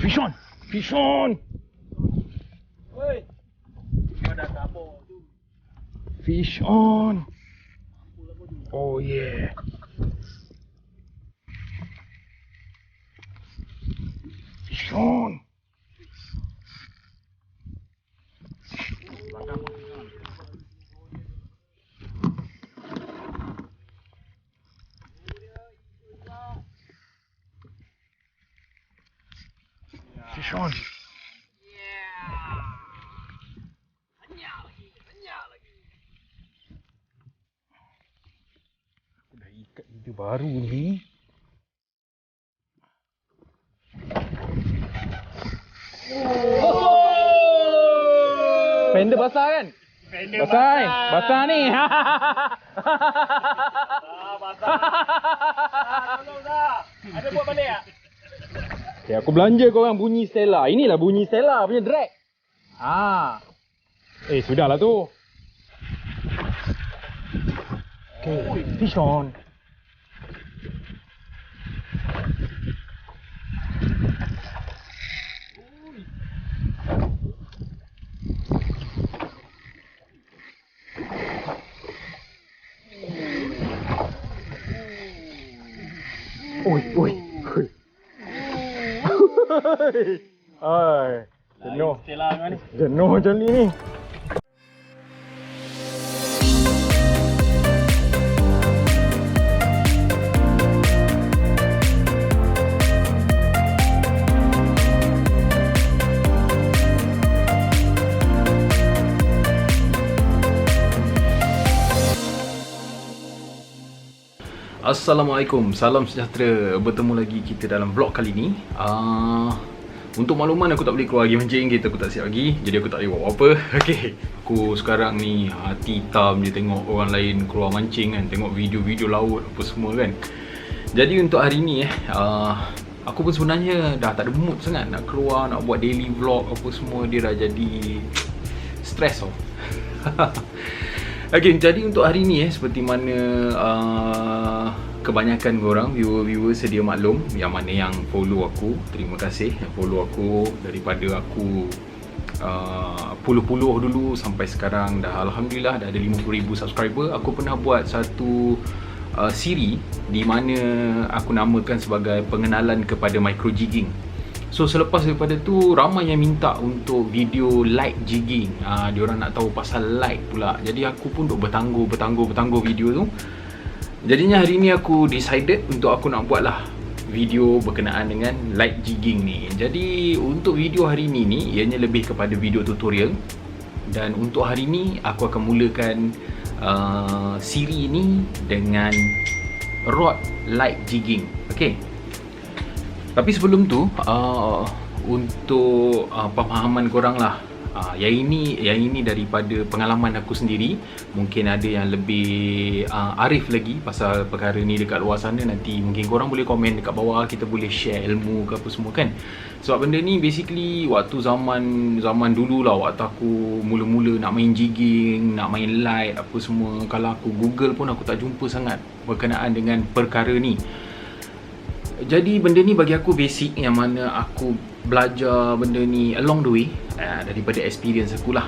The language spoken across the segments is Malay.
Fish on! Fish on! Oi. Kau dah kabur tu. Fish on! Oh yeah! Fish on! Fish on! Aku dah ikat video baru ni. Fender basah kan? Fender Basah kan? Basah ni. basah. Tolong dah. Ada buat balik tak? Okay, aku belanja korang bunyi Stella. Inilah bunyi Stella punya drag. Sudahlah tu. Okay, fish on. Oi, oi, oi. Hai. Jenuh. Stella mana? Jenuh macam ni. Assalamualaikum, salam sejahtera. Bertemu lagi kita dalam vlog kali ni. Untuk makluman, aku tak boleh keluar lagi mancing. Aku tak siap lagi, jadi aku tak boleh buat apa-apa. Okay, aku sekarang ni hati hitam je tengok orang lain keluar mancing kan. Tengok video-video laut apa semua kan. Jadi untuk hari ni aku pun sebenarnya dah tak ada mood sangat nak keluar, nak buat daily vlog apa semua. Dia dah jadi stress tau. Okay, jadi untuk hari ni seperti mana kebanyakan korang viewer-viewer sedia maklum, yang mana yang follow aku, terima kasih yang follow aku daripada aku puluh-puluh dulu sampai sekarang dah alhamdulillah dah ada 50,000 subscriber. Aku pernah buat satu siri di mana aku namakan sebagai pengenalan kepada micro jigging. So selepas daripada tu ramai yang minta untuk video light jigging. Diorang nak tahu pasal light pula. Jadi aku pun duk bertangguh video tu. Jadinya hari ni aku decided untuk aku nak buat lah video berkenaan dengan light jigging ni. Jadi untuk video hari ni ianya lebih kepada video tutorial. Dan untuk hari ni aku akan mulakan siri ni dengan rod light jigging. Okay. Tapi sebelum tu, untuk pemahaman korang lah, yang ini daripada pengalaman aku sendiri. Mungkin ada yang lebih arif lagi pasal perkara ni dekat luar sana. Nanti mungkin korang boleh komen dekat bawah, kita boleh share ilmu ke apa semua kan. Sebab benda ni basically waktu zaman dulu lah, waktu aku mula-mula nak main jigging, nak main light apa semua, kalau aku google pun aku tak jumpa sangat berkenaan dengan perkara ni. Jadi benda ni bagi aku basic, yang mana aku belajar benda ni along the way daripada experience aku lah.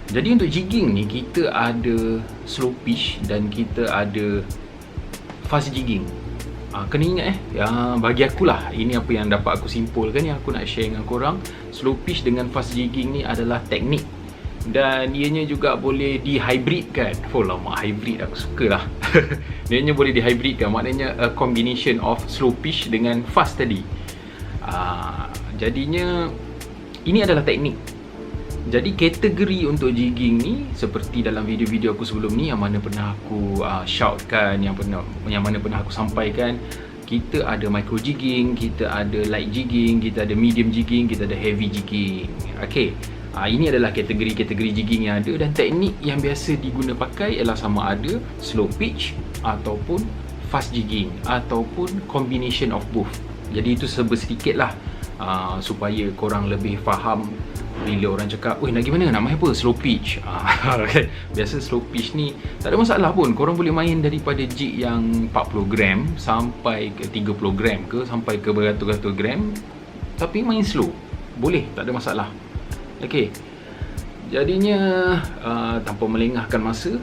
Jadi untuk jigging ni kita ada slow pitch dan kita ada fast jigging. Kena ingat bagi aku lah, ini apa yang dapat aku simpulkan yang aku nak share dengan korang. Slow pitch dengan fast jigging ni adalah teknik, dan ianya juga boleh dihybridkan. Oh lama hybrid aku suka lah. Ianya boleh dihybridkan, maknanya a combination of slow pitch dengan fast tadi. Jadinya ini adalah teknik. Jadi kategori untuk jigging ni seperti dalam video-video aku sebelum ni, yang mana pernah aku shoutkan, yang mana pernah aku sampaikan. Kita ada micro jigging, kita ada light jigging, kita ada medium jigging, kita ada heavy jigging. Okay, ini adalah kategori-kategori jigging yang ada, dan teknik yang biasa diguna pakai ialah sama ada slow pitch ataupun fast jigging ataupun combination of both. Jadi itu sedikit lah supaya korang lebih faham bila orang cakap, nak gimana, nak main apa? Slow pitch. Okay. Biasa slow pitch ni tak ada masalah pun. Korang boleh main daripada jig yang 40 gram sampai ke 30 gram ke, sampai ke beratus-ratus gram. tapi main slow, boleh, tak ada masalah. Okey, jadinya tanpa melengahkan masa,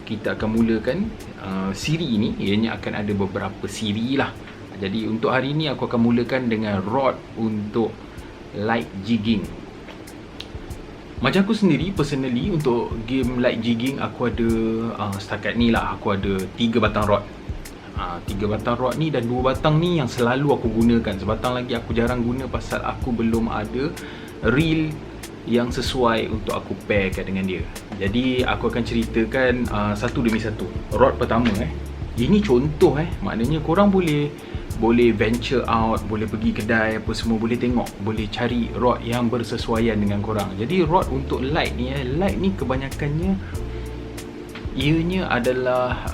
kita akan mulakan siri ini. Ianya akan ada beberapa siri lah. Jadi untuk hari ini aku akan mulakan dengan rod untuk light jigging. Macam aku sendiri, personally, untuk game light jigging aku ada setakat ni lah, aku ada 3 batang rod. 3 batang rod ni, dan 2 batang ni yang selalu aku gunakan. Sebatang lagi aku jarang guna pasal aku belum ada reel yang sesuai untuk aku pairkan dengan dia. Jadi aku akan ceritakan satu demi satu. Rod pertama ini contoh maknanya korang boleh venture out, boleh pergi kedai apa semua, boleh tengok, boleh cari rod yang bersesuaian dengan korang. Jadi rod untuk light ni kebanyakannya ianya adalah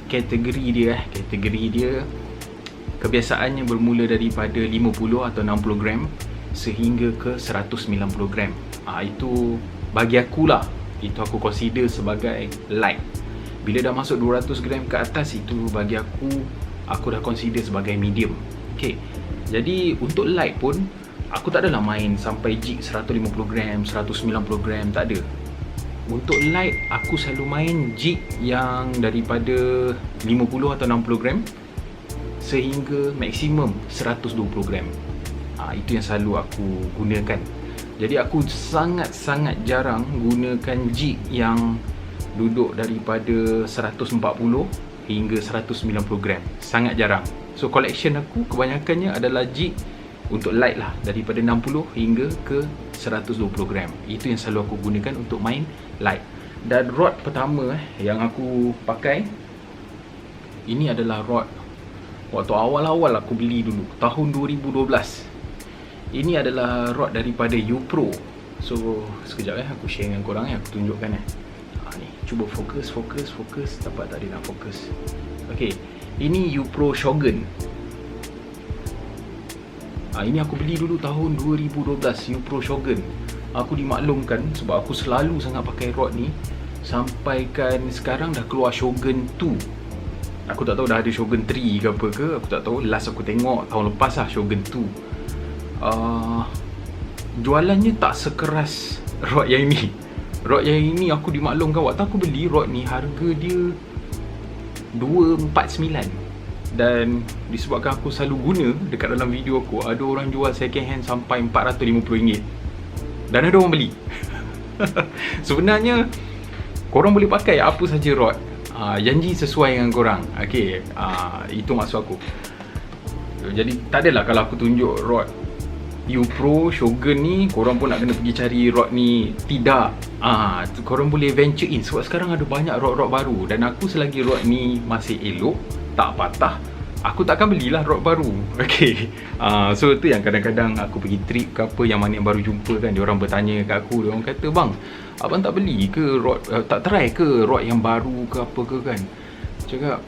kategori dia kebiasaannya bermula daripada 50 atau 60 gram sehingga ke 190 gram. Itu bagi aku lah, itu aku consider sebagai light. Bila dah masuk 200 gram ke atas, itu bagi aku dah consider sebagai medium. Okay, jadi untuk light pun aku tak adalah main sampai jig 150 gram, 190 gram, tak ada. Untuk light aku selalu main jig yang daripada 50 atau 60 gram sehingga maksimum 120 gram. Itu yang selalu aku gunakan. Jadi aku sangat-sangat jarang gunakan jig yang duduk daripada 140 hingga 190 gram. Sangat jarang. So collection aku kebanyakannya adalah jig untuk light lah, daripada 60 hingga ke 120 gram. Itu yang selalu aku gunakan untuk main light. Dan rod pertama yang aku pakai, ini adalah rod waktu awal-awal aku beli dulu, tahun 2012. Ini adalah rod daripada Upro. So sekejap aku share dengan korang, aku tunjukkan ni. Cuba fokus. Dapat tak dia nak fokus? Okey, ini Upro Shogun. Ini aku beli dulu tahun 2012, Upro Shogun. Aku dimaklumkan sebab aku selalu sangat pakai rod ni, sampaikan sekarang dah keluar Shogun 2. Aku tak tahu dah ada Shogun 3 ke apa ke, aku tak tahu. Last aku tengok tahun lepas lah Shogun 2. Jualannya tak sekeras rod yang ini. Rod yang ini aku dimaklumkan waktu aku beli rod ni, harga dia 249. Dan disebabkan aku selalu guna dekat dalam video aku, ada orang jual second hand sampai RM450. Dan ada orang beli. Sebenarnya korang boleh pakai apa saja rod, janji sesuai dengan korang. Okay, itu maksud aku. Jadi tak adalah kalau aku tunjuk rod Upro Shogun ni, korang pun nak kena pergi cari rod ni. Tidak. Korang boleh venture in sebab sekarang ada banyak rod-rod baru. Dan aku selagi rod ni masih elok, tak patah, aku takkan belilah rod baru. Okay, so tu yang kadang-kadang aku pergi trip ke apa, yang mana yang baru jumpa kan, diorang bertanya kat aku, diorang kata, "Bang, abang tak beli ke rod, tak try ke rod yang baru ke apa ke kan?" Cakap,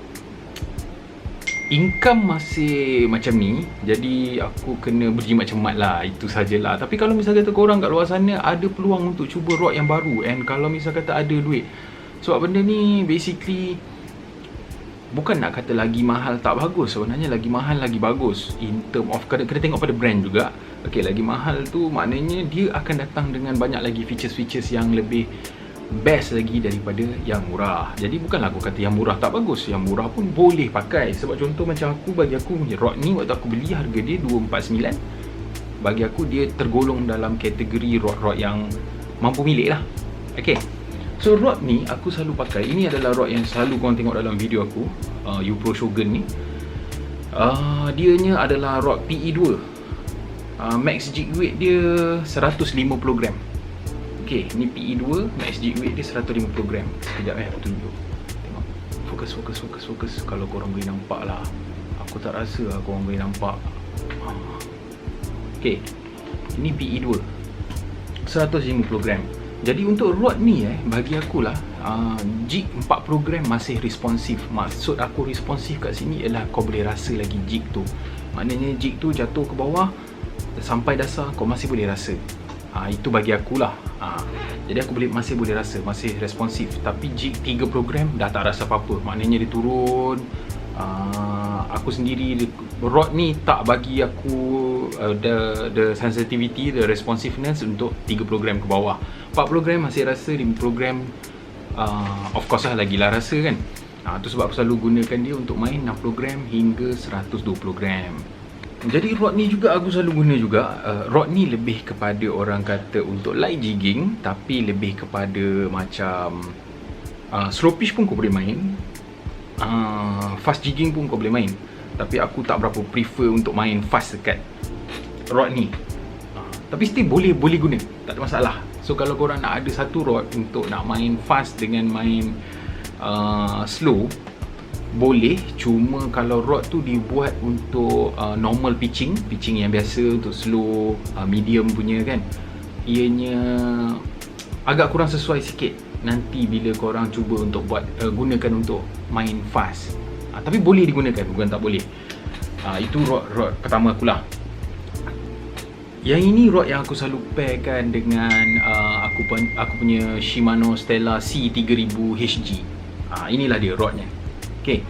income masih macam ni, jadi aku kena berjimat cermat lah, itu sajalah. Tapi kalau misal kata korang kat luar sana ada peluang untuk cuba rod yang baru, and kalau misal kata ada duit, sebab benda ni basically bukan nak kata lagi mahal tak bagus, sebenarnya lagi mahal lagi bagus. In term of, kena tengok pada brand juga. Okay, lagi mahal tu maknanya dia akan datang dengan banyak lagi features-features yang lebih best lagi daripada yang murah. Jadi bukanlah aku kata yang murah tak bagus, yang murah pun boleh pakai. Sebab contoh macam aku, bagi aku rod ni waktu aku beli harga dia 249. Bagi aku dia tergolong dalam kategori rod-rod yang mampu milik lah. Okay, so rod ni aku selalu pakai. Ini adalah rod yang selalu korang tengok dalam video aku, Upro Shogun ni. Dianya adalah rod PE2. Max jig weight dia 150 gram. Okay, ni PE2, max jig weight dia 150 gram. Sekejap aku tunjuk. Tengok. Fokus. Kalau korang boleh nampak lah. Aku tak rasa lah korang boleh nampak. Okay, ini PE2 150 gram. Jadi untuk rod ni bagi akulah, jig 40 gram masih responsif. Maksud aku responsif kat sini ialah kau boleh rasa lagi jig tu. Maknanya jig tu jatuh ke bawah sampai dasar kau masih boleh rasa. Itu bagi akulah. Jadi aku masih boleh rasa, masih responsif. Tapi jig 30 gram dah tak rasa apa-apa. Maknanya dia turun Aku sendiri, rod ni tak bagi aku the sensitivity, the responsiveness untuk 30 gram ke bawah. 40 gram masih rasa, 50 gram of course lah lagilah rasa kan. Tu sebab aku selalu gunakan dia untuk main 60 gram hingga 120 gram. Jadi rod ni juga aku selalu guna juga. Rod ni lebih kepada orang kata untuk light jigging, tapi lebih kepada macam slow pitch pun kau boleh main, fast jigging pun kau boleh main. Tapi aku tak berapa prefer untuk main fast dekat rod ni. Tapi still boleh guna, tak ada masalah. So kalau korang nak ada satu rod untuk nak main fast dengan main slow, boleh. Cuma kalau rod tu dibuat untuk normal pitching yang biasa, untuk slow, medium punya kan, ianya agak kurang sesuai sikit nanti bila korang cuba untuk buat gunakan untuk main fast. Tapi boleh digunakan, bukan tak boleh. Itu rod pertama aku lah. Yang ini rod yang aku selalu pairkan dengan aku punya Shimano Stella C3000 HG. Inilah dia rodnya. Okay.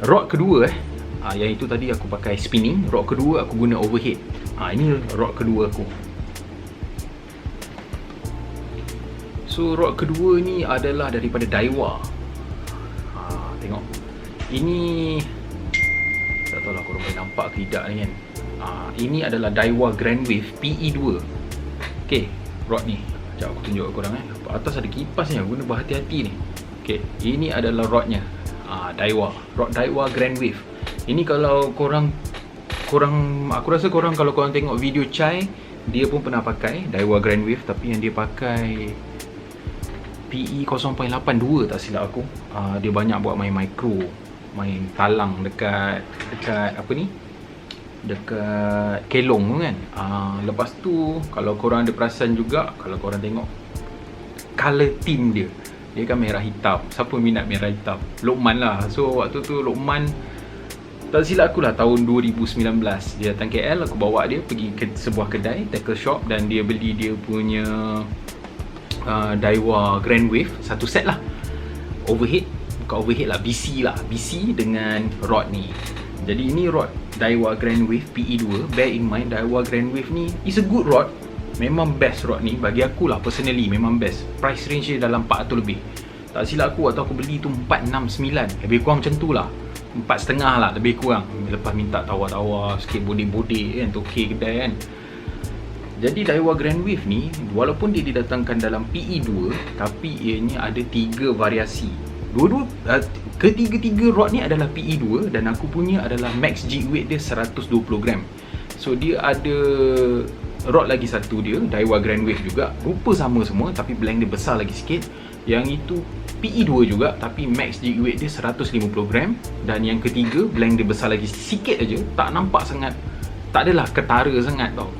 Rod kedua yang itu tadi aku pakai spinning. Rod kedua aku guna overhead. Ini rod kedua aku. So rod kedua ni adalah daripada Daiwa. Tengok. Ini tak tahu lah korang boleh nampak ke tidak ni kan. Ini adalah Daiwa Grand Wave PE2. Okay, rod ni sekejap aku tunjuk korang atas ada kipas ni, guna berhati-hati ni. Okay, ini adalah rodnya, Daiwa, rod Daiwa Grand Wave. Ini kalau korang aku rasa korang kalau korang tengok video Chai, dia pun pernah pakai Daiwa Grand Wave, tapi yang dia pakai PE 0.82 tak silap aku. Dia banyak buat main micro, main talang dekat apa ni, dekat kelong tu kan. Lepas tu kalau korang ada perasan juga, kalau korang tengok color theme dia kan merah hitam. Siapa minat merah hitam? Lokman lah. So waktu tu Lokman, tak silap aku lah, tahun 2019 dia datang KL, aku bawa dia pergi ke sebuah kedai tackle shop dan dia beli dia punya Daiwa Grand Wave satu set lah, overhead, bukan overhead lah, BC dengan rod ni. Jadi ini rod Daiwa Grand Wave PE2. Bear in mind Daiwa Grand Wave ni is a good rod. Memang best rod ni bagi aku lah, personally memang best. Price range dia dalam 400 lebih. Tak silap aku waktu aku beli tu 469, lebih kurang macam tu lah, 4.5 lah lebih kurang. Lepas minta tawar-tawar sikit, bodek-bodek kan, tokey kedai kan. Jadi Daiwa Grand Wave ni walaupun dia didatangkan dalam PE2, tapi ianya ada 3 variasi. Ketiga-tiga rod ni adalah PE2 dan aku punya adalah max jig weight dia 120 gram. So dia ada rod lagi satu dia, Daiwa Grand Wave juga, rupa sama semua tapi blank dia besar lagi sikit. Yang itu PE2 juga tapi max jig weight dia 150 gram. Dan yang ketiga blank dia besar lagi sikit aja, tak nampak sangat, tak adalah ketara sangat tau.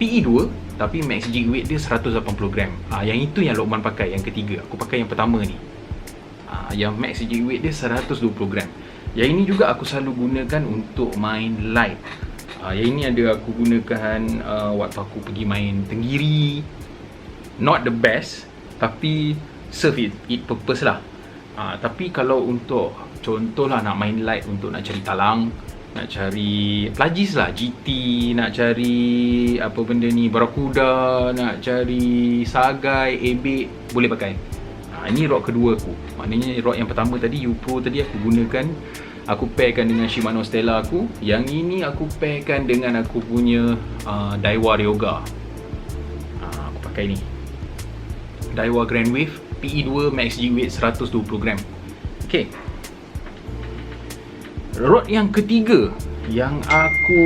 PE2 tapi max jig weight dia 180 gram. Yang itu yang Lokman pakai, yang ketiga. Aku pakai yang pertama ni, yang max jig weight dia 120 gram. Yang ini juga aku selalu gunakan untuk main light. Yang ini ada aku gunakan waktu aku pergi main tenggiri. Not the best, tapi serve it purpose lah. Tapi kalau untuk contoh lah nak main light, untuk nak cari talang, nak cari pelajis lah, GT, nak cari apa benda ni, Barakuda, nak cari sagai, ebek, boleh pakai. Ini rod kedua aku. Maknanya rod yang pertama tadi, U-Pro tadi aku gunakan, aku pairkan dengan Shimano Stella aku. Yang ini aku pairkan dengan aku punya Daiwa Ryoga. Aku pakai ni Daiwa Grand Wave PE2 max jig weight 120 gram. Okay, rod yang ketiga yang aku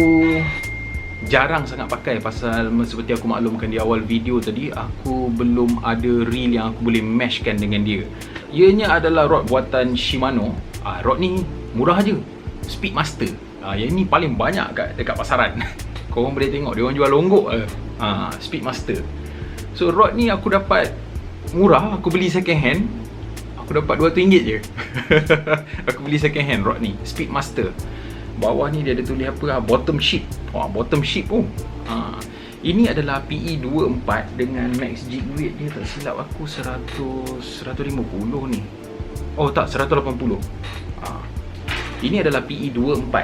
jarang sangat pakai, pasal seperti aku maklumkan di awal video tadi, aku belum ada reel yang aku boleh meshkan dengan dia. Ianya adalah rod buatan Shimano. Rod ni murah je, Speedmaster. Yang ni paling banyak dekat pasaran. Korang boleh tengok, dia orang jual longgok. Speedmaster. So rod ni aku dapat murah, aku beli second hand, aku dapat RM200 je. Aku beli second hand rod ni, Speedmaster. Bawah ni dia ada tulis apa, bottom sheet. Bottom sheet pun. Ini adalah PE24 dengan max jig weight dia tak silap aku 150 ni. Oh tak, 180. Ini adalah PE24.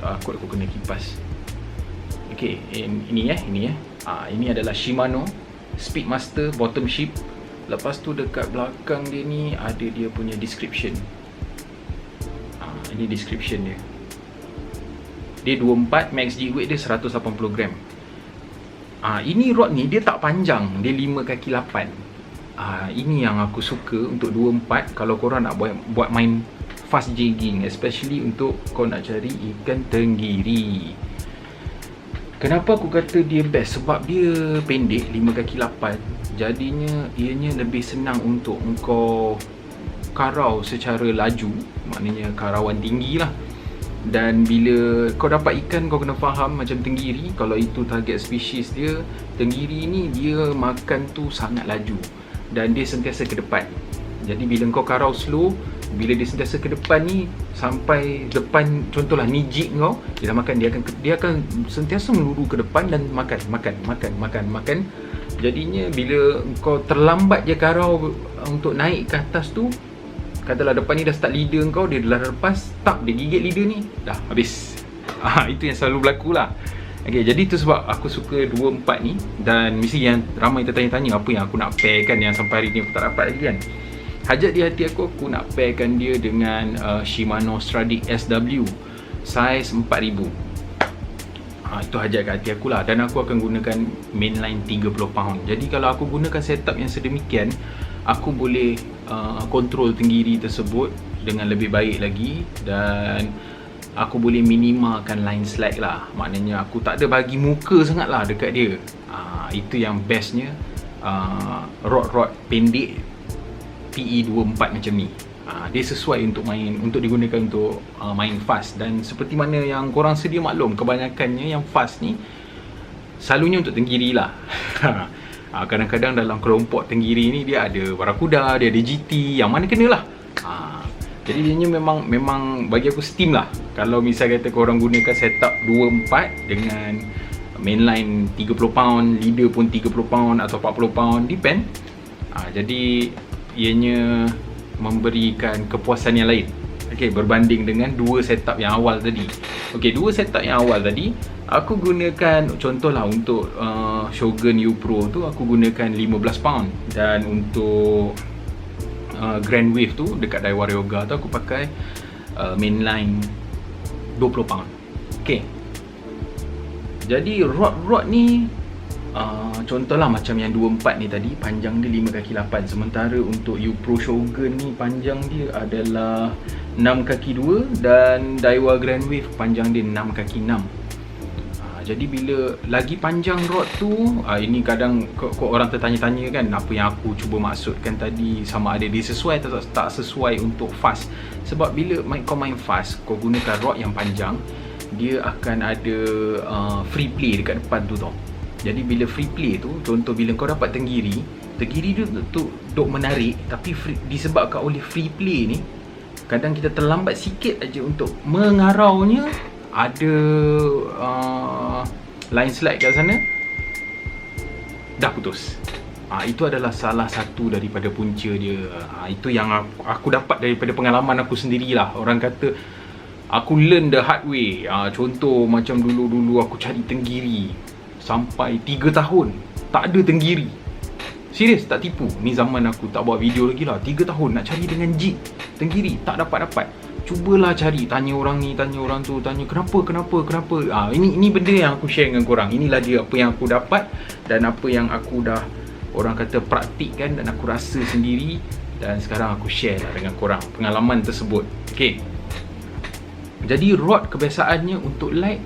Takut aku kena kipas. Okey, ini ini adalah Shimano Speedmaster bottom ship. Lepas tu dekat belakang dia ni ada dia punya description. Ini description dia. Dia 24, max G weight dia 180 gram. Ini rod ni dia tak panjang, dia 5 kaki 8. Ini yang aku suka untuk 24 kalau korang nak buat main fast jigging, especially untuk kau nak cari ikan tenggiri. Kenapa aku kata dia best? Sebab dia pendek, 5 kaki 8. Jadinya ianya lebih senang untuk engkau karau secara laju. Maknanya karauan tinggi lah. Dan bila kau dapat ikan, kau kena faham macam tenggiri, kalau itu target spesies dia, tenggiri ni dia makan tu sangat laju dan dia sentiasa ke depan. Jadi bila kau karau slow, bila dia sentiasa ke depan ni, sampai depan, contohlah ni jig kau, dia dah makan, dia akan sentiasa meluru ke depan dan makan. Jadinya bila kau terlambat je karau untuk naik ke atas tu, katalah depan ni dah start leader kau, dia dah lepas, tak, dia gigit leader ni, dah habis. Itu yang selalu berlaku lah. Okay, jadi tu sebab aku suka 24 ni. Dan mesti yang ramai tertanya-tanya apa yang aku nak pair kan, yang sampai hari ni aku tak dapat lagi kan. Hajat di hati aku nak pairkan dia dengan Shimano Stradic SW size 4000. Itu hajat kat hati aku lah. Dan aku akan gunakan mainline 30 pound. Jadi kalau aku gunakan setup yang sedemikian, aku boleh kontrol tenggiri tersebut dengan lebih baik lagi. Dan aku boleh minimalkan line slack lah. Maknanya aku tak ada bagi muka sangat lah dekat dia. Itu yang bestnya rod-rod pendek PE24 macam ni. Dia sesuai untuk digunakan untuk main fast. Dan seperti mana yang korang sedia maklum, kebanyakannya yang fast ni selalunya untuk tenggiri lah. Kadang-kadang dalam kelompok tenggiri ni dia ada Barakuda, dia ada GT, yang mana kena lah. Jadi dia memang bagi aku steam lah. Kalau misal kata korang gunakan setup 24 dengan mainline 30 pound, leader pun 30 pound atau 40 pound, depend. Jadi ianya memberikan kepuasan yang lain. Okay, berbanding dengan dua setup yang awal tadi. Okay, dua setup yang awal tadi aku gunakan, contohlah untuk Shogun U Pro tu aku gunakan 15 pound. Dan untuk Grand Wave tu dekat Daiwa Ryoga tu aku pakai mainline 20 pound. Okay, jadi rod ni contohlah macam yang 24 ni tadi, panjang dia 5 kaki 8. Sementara untuk U Pro Shogun ni panjang dia adalah 6 kaki 2. Dan Daiwa Grand Wave panjang dia 6 kaki 6. Jadi bila lagi panjang rod tu, ini kadang kok orang tertanya-tanya kan, apa yang aku cuba maksudkan tadi, sama ada dia sesuai atau tak sesuai untuk fast. Sebab bila kau main fast, kau gunakan rod yang panjang, dia akan ada free play dekat depan tu tau. Jadi bila free play tu, contoh bila kau dapat tenggiri tu duk menarik, tapi disebabkan oleh free play ni, kadang kita terlambat sikit aja untuk mengaraunya, ada line slide kat sana, dah putus. Itu adalah salah satu daripada punca dia. Itu yang aku dapat daripada pengalaman aku sendirilah. Orang kata aku learn the hard way. Contoh macam dulu-dulu aku cari tenggiri sampai 3 tahun tak ada tenggiri. Serius, tak tipu. Ni zaman aku tak buat video lagi lah. 3 tahun nak cari dengan jig tenggiri, tak dapat-dapat. Cubalah cari, tanya orang ni, tanya orang tu, tanya kenapa. Ini benda yang aku share dengan korang. Inilah dia apa yang aku dapat dan apa yang aku dah, orang kata, praktikkan dan aku rasa sendiri. Dan sekarang aku share lah dengan korang pengalaman tersebut. Okay, jadi rod kebiasaannya untuk light,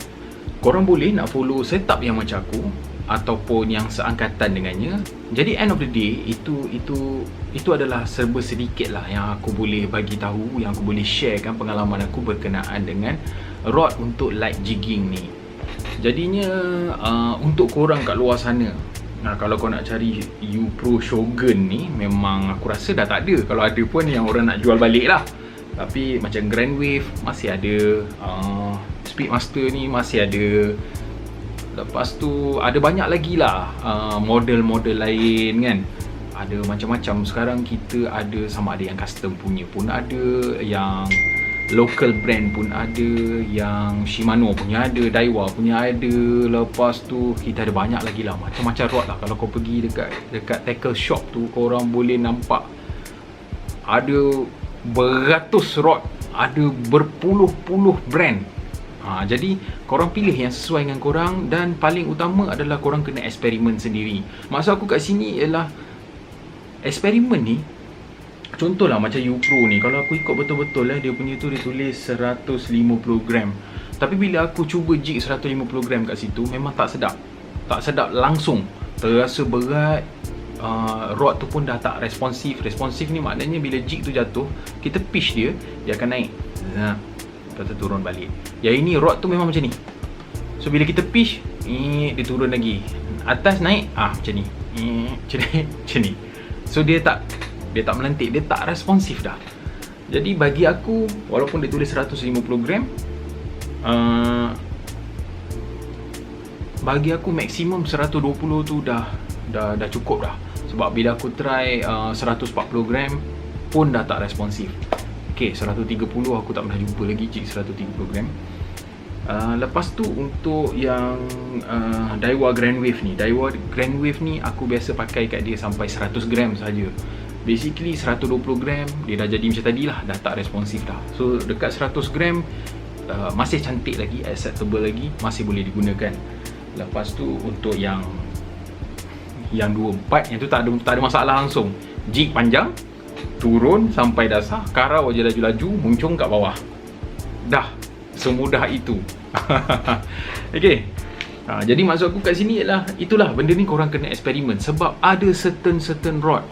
korang boleh nak follow setup yang macam aku ataupun yang seangkatan dengannya. Jadi end of the day, itu adalah serba sedikit lah yang aku boleh bagi tahu, yang aku boleh sharekan pengalaman aku berkenaan dengan rod untuk light jigging ni. Jadinya untuk korang kat luar sana, kalau kau nak cari U Pro Shogun ni, memang aku rasa dah tak ada. Kalau ada pun yang orang nak jual balik lah. Tapi macam Grand Wave masih ada, Speedmaster ni masih ada. Lepas tu ada banyak lagi lah model-model lain kan. ada macam-macam. Sekarang kita ada, sama ada yang custom punya pun ada, yang local brand pun ada, yang Shimano punya ada, Daiwa punya ada. Lepas tu kita ada banyak lagi lah, macam-macam rod lah. Kalau kau pergi dekat tackle shop tu, korang boleh nampak ada beratus rod, ada berpuluh-puluh brand. Jadi korang pilih yang sesuai dengan korang, dan paling utama adalah korang kena eksperimen sendiri. Maksud aku kat sini ialah eksperimen ni, contohlah macam U-Pro ni, kalau aku ikut betul-betul dia punya tu dia tulis 150 gram. Tapi bila aku cuba jig 150 gram kat situ, memang tak sedap. Tak sedap langsung, terasa berat. Rod tu pun dah tak responsif. Responsif ni maknanya bila jig tu jatuh, kita pitch dia akan naik, lepas tu turun balik. Yang ini rod tu memang macam ni. So bila kita pitch, dia turun lagi, atas naik, macam ni, macam ni. So dia tak melentik, dia tak responsif dah. Jadi bagi aku, walaupun dia tulis 150 gram, bagi aku maksimum 120 tu dah cukup dah. Sebab bila aku try 140 gram pun dah tak responsif. Okay, 130 aku tak pernah jumpa lagi jig 130 gram. Lepas tu untuk yang Daiwa Grand Wave ni, Daiwa Grand Wave ni aku biasa pakai kat dia sampai 100 gram saja. Basically 120 gram dia dah jadi macam tadi lah, dah tak responsif dah. So dekat 100 gram masih cantik lagi, acceptable lagi, masih boleh digunakan. Lepas tu untuk yang 24, yang tu tak ada masalah langsung. Jig panjang, turun sampai dasar, karau je laju-laju, muncung kat bawah. Dah semudah itu. Okay. Jadi maksud aku kat sini ialah, itulah benda ni korang kena eksperimen. Sebab ada certain rod.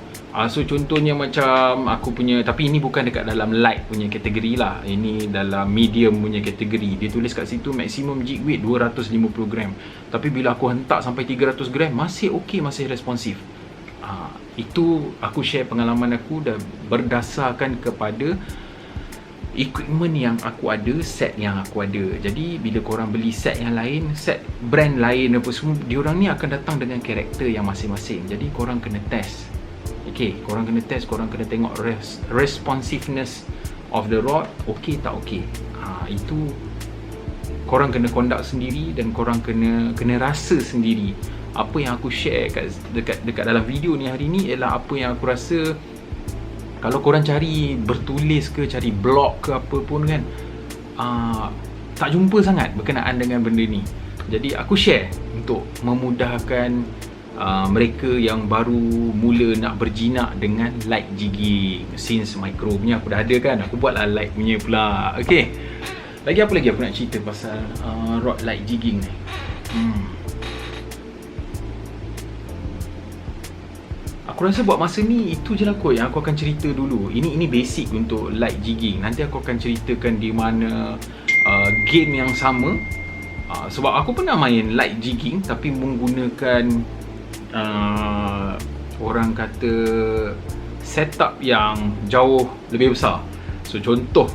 So contohnya macam aku punya, tapi ini bukan dekat dalam light punya kategori lah, ini dalam medium punya kategori. Dia tulis kat situ maximum jig weight 250 gram. Tapi bila aku hentak sampai 300 gram, masih okey, masih responsif. Itu aku share pengalaman aku dan berdasarkan kepada equipment yang aku ada, set yang aku ada. Jadi bila korang beli set yang lain, set brand lain apa semua, diorang ni akan datang dengan karakter yang masing-masing. Jadi korang kena test. Okay, korang kena test, korang kena tengok responsiveness of the rod, okay tak okay. Itu korang kena conduct sendiri, dan korang kena rasa sendiri. Apa yang aku share dekat dalam video ni hari ni ialah apa yang aku rasa. Kalau korang cari bertulis ke, cari blog ke apa pun kan, tak jumpa sangat berkenaan dengan benda ni. Jadi aku share untuk memudahkan mereka yang baru mula nak berjinak dengan light jigging. Since micro punya aku dah ada kan, aku buatlah light punya pula. Okay, apa lagi aku nak cerita pasal rod light jigging ni. Aku rasa buat masa ni itu je lah kot yang aku akan cerita dulu. Ini basic untuk light jigging. Nanti aku akan ceritakan di mana game yang sama. Sebab aku pernah main light jigging tapi menggunakan orang kata setup yang jauh lebih besar. So contoh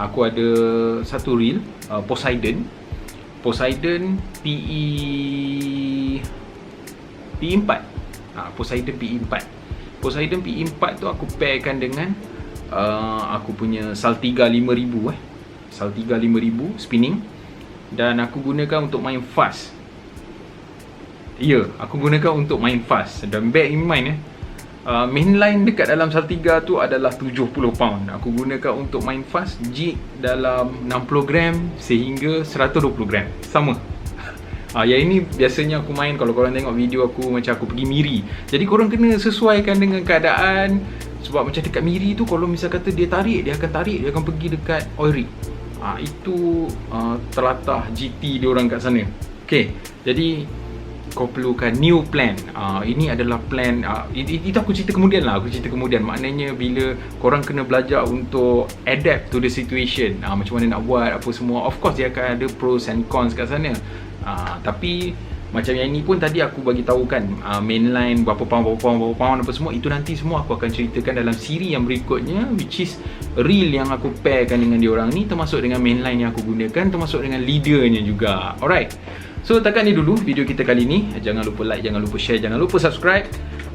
aku ada satu reel Poseidon PE4. Poseidon PE4 tu aku pairkan dengan aku punya Saltiga 5000 Saltiga 5000 spinning, dan aku gunakan untuk main fast. Aku gunakan untuk main fast. Dan bear in mind mainline dekat dalam Saltiga tu adalah 70 pound. Aku gunakan untuk main fast, jig dalam 60 gram sehingga 120 gram. Sama. Yang ini biasanya aku main kalau korang tengok video aku macam aku pergi Miri. Jadi korang kena sesuaikan dengan keadaan. Sebab macam dekat Miri tu, kalau misal kata dia akan pergi dekat oil rig. Itu telatah GT diorang kat sana. Okay, jadi kau perlukan new plan. Ini adalah plan, itu aku cerita kemudian lah. Maknanya bila korang kena belajar untuk adapt to the situation, macam mana nak buat apa semua. Of course dia akan ada pros and cons kat sana. Tapi macam yang ini pun tadi aku bagi tahu kan, mainline berapa pound apa semua, itu nanti semua aku akan ceritakan dalam siri yang berikutnya, which is reel yang aku pairkan dengan diorang ni, termasuk dengan mainline yang aku gunakan, termasuk dengan leadernya juga. Alright, so takat ni dulu video kita kali ni. Jangan lupa like, jangan lupa share, jangan lupa subscribe.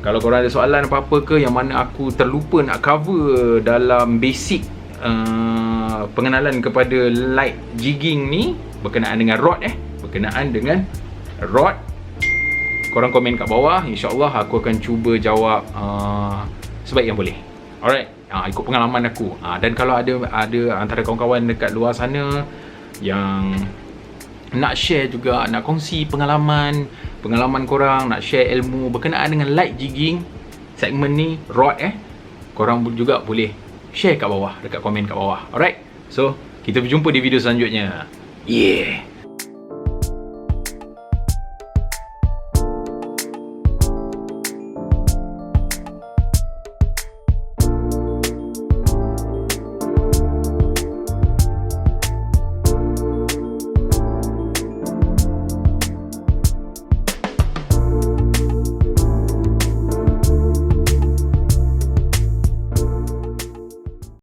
Kalau korang ada soalan apa-apa ke yang mana aku terlupa nak cover dalam basic pengenalan kepada light jigging ni berkenaan dengan rod korang komen kat bawah. InsyaAllah aku akan cuba jawab sebaik yang boleh. Alright, ikut pengalaman aku. Dan kalau ada antara kawan-kawan dekat luar sana yang nak share juga, nak kongsi pengalaman korang, nak share ilmu berkenaan dengan light jigging segmen ni, rod korang juga boleh share kat bawah, dekat komen kat bawah. Alright, so kita berjumpa di video selanjutnya. Yeah.